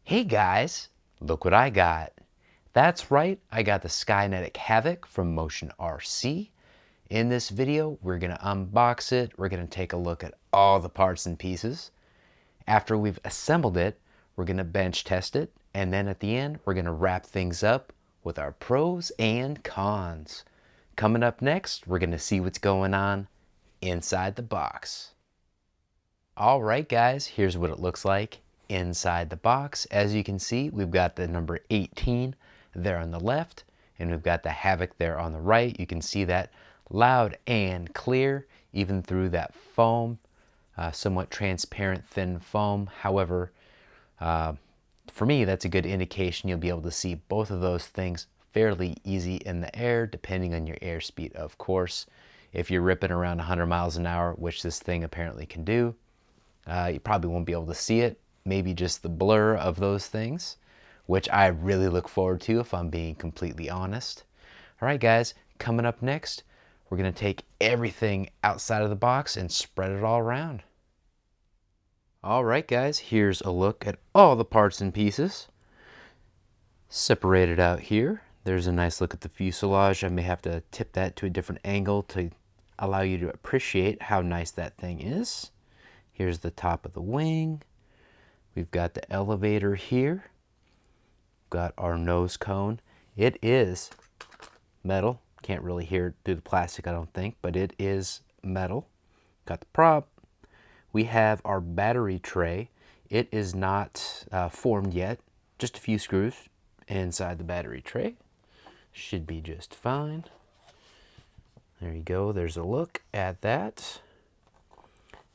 Hey guys, look what I got. That's right, I got the Skynetic Havok from Motion RC. In this video, we're going to unbox it. We're going to take a look at all the parts and pieces. After we've assembled it, we're going to bench test it. And then at the end, we're going to wrap things up with our pros and cons. Coming up next, we're going to see what's going on inside the box. All right, guys, here's what it looks like inside the box. As you can see, we've got the number 18 there on the left, and we've got the Havok there on the right. You can see that loud and clear, even through that foam, somewhat transparent, thin foam. However, for me, that's a good indication you'll be able to see both of those things fairly easy in the air, depending on your airspeed, of course. If you're ripping around 100 miles an hour, which this thing apparently can do, you probably won't be able to see it. Maybe just the blur of those things, which I really look forward to if I'm being completely honest. All right, guys, coming up next, we're going to take everything outside of the box and spread it all around. All right, guys, here's a look at all the parts and pieces. Separated out here, there's a nice look at the fuselage. I may have to tip that to a different angle to allow you to appreciate how nice that thing is. Here's the top of the wing. We've got the elevator here. We've got our nose cone. It is metal. Can't really hear it through the plastic, I don't think, but it is metal. Got the prop. We have our battery tray. It is not formed yet. Just a few screws inside the battery tray. Should be just fine. There you go. There's a look at that.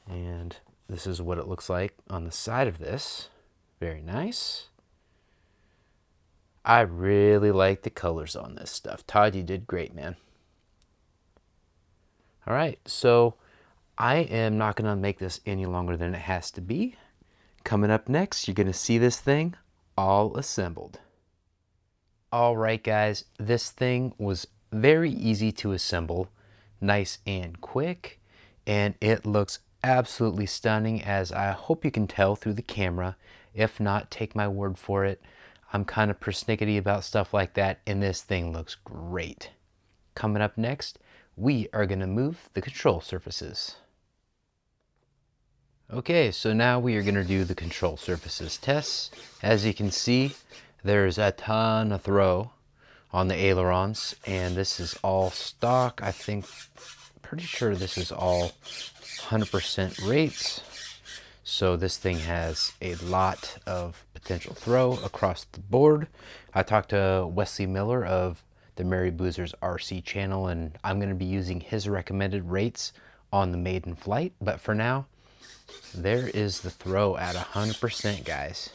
And this is what it looks like on the side of this. Very nice. I really like the colors on this stuff. Todd, you did great, man. All right, so I am not going to make this any longer than it has to be. Coming up next, you're going to see this thing all assembled. All right, guys, this thing was very easy to assemble, nice and quick, and it looks absolutely stunning, as I hope you can tell through the camera. If not, take my word for it. I'm kind of persnickety about stuff like that, and this thing looks great. Coming up next, we are going to move the control surfaces. Okay, so now we are going to do the control surfaces tests. As you can see, there's a ton of throw on the ailerons, and this is all stock. I think, pretty sure this is all 100% rates. So this thing has a lot of potential throw across the board. I talked to Wesley Miller of the Mary Boozer's RC channel, and I'm going to be using his recommended rates on the maiden flight. But for now, there is the throw at 100%, guys.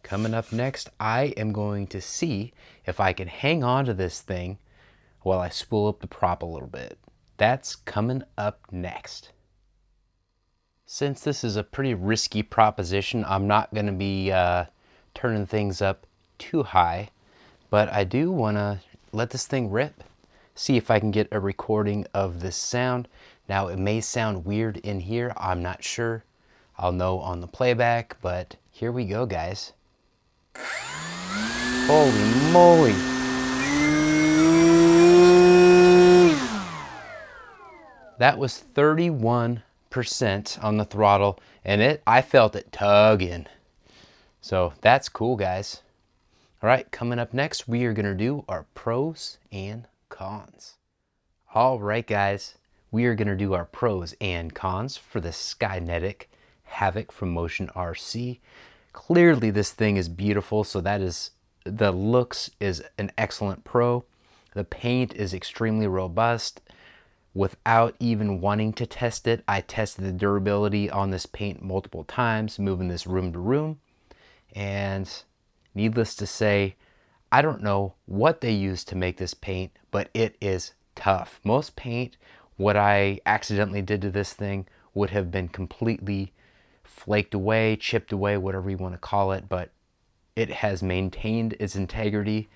Coming up next, I am going to see if I can hang on to this thing while I spool up the prop a little bit. That's coming up next. Since this is a pretty risky proposition, I'm not going to be turning things up too high, but I do want to let this thing rip, see if I can get a recording of this sound. Now, it may sound weird in here, I'm not sure. I'll know on the playback, but here we go, guys. Holy moly! That was 31% on the throttle, and I felt it tugging. So that's cool, guys. All right, coming up next, we are going to do our pros and cons. All right, guys, we are going to do our pros and cons for the Skynetic Havok from Motion RC. Clearly, this thing is beautiful, so that is, the looks is an excellent pro. The paint is extremely robust. Without even wanting to test it, I tested the durability on this paint multiple times, moving this room to room. And needless to say, I don't know what they used to make this paint, but it is tough. Most paint, what I accidentally did to this thing, would have been completely flaked away, chipped away, whatever you want to call it, but it has maintained its integrity,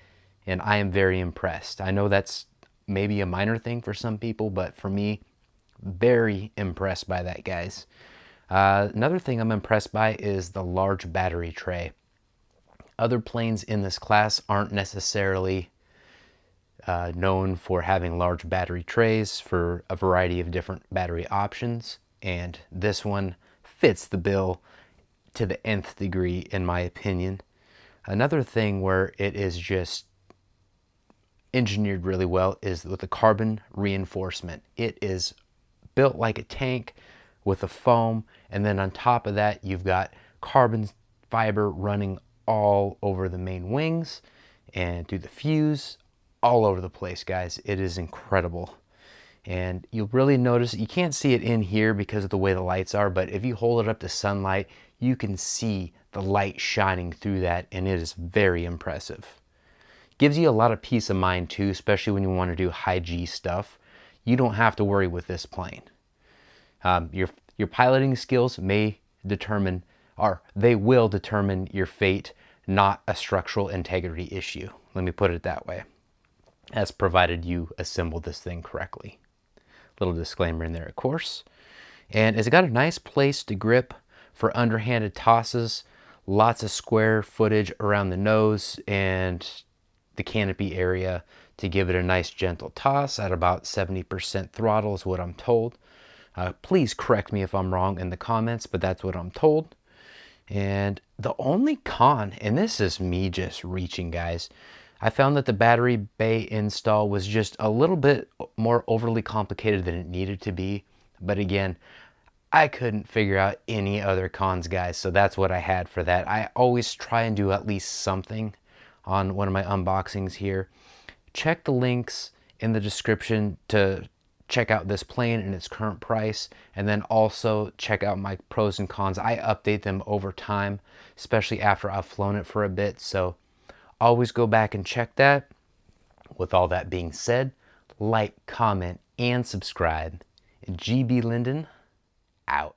and I am very impressed. I know that's maybe a minor thing for some people, but for me, very impressed by that, guys. Another thing I'm impressed by is the large battery tray. Other planes in this class aren't necessarily known for having large battery trays for a variety of different battery options, and this one fits the bill to the nth degree in my opinion. Another thing where it is just engineered really well is with the carbon reinforcement. It is built like a tank with a foam, and then on top of that you've got carbon fiber running all over the main wings and through the fuse, all over the place, guys. It is incredible. And you'll really notice, you can't see it in here because of the way the lights are, but if you hold it up to sunlight, you can see the light shining through that, and it is very impressive. Gives you a lot of peace of mind too, especially when you want to do high G stuff. You don't have to worry with this plane. Your piloting skills may determine, or they will determine your fate, not a structural integrity issue. Let me put it that way. As provided you assemble this thing correctly. Little disclaimer in there, of course. And it's got a nice place to grip for underhanded tosses. Lots of square footage around the nose and the canopy area to give it a nice gentle toss at about 70% throttle is what I'm told. Please correct me if I'm wrong in the comments, but that's what I'm told. And the only con, and this is me just reaching, guys, I found that the battery bay install was just a little bit more overly complicated than it needed to be. But again, I couldn't figure out any other cons, guys, so that's what I had for that. I always try and do at least something on one of my unboxings here. Check the links in the description to check out this plane and its current price, and then also check out my pros and cons. I update them over time, especially after I've flown it for a bit, so always go back and check that. With all that being said, like, comment, and subscribe. GBLynden, out.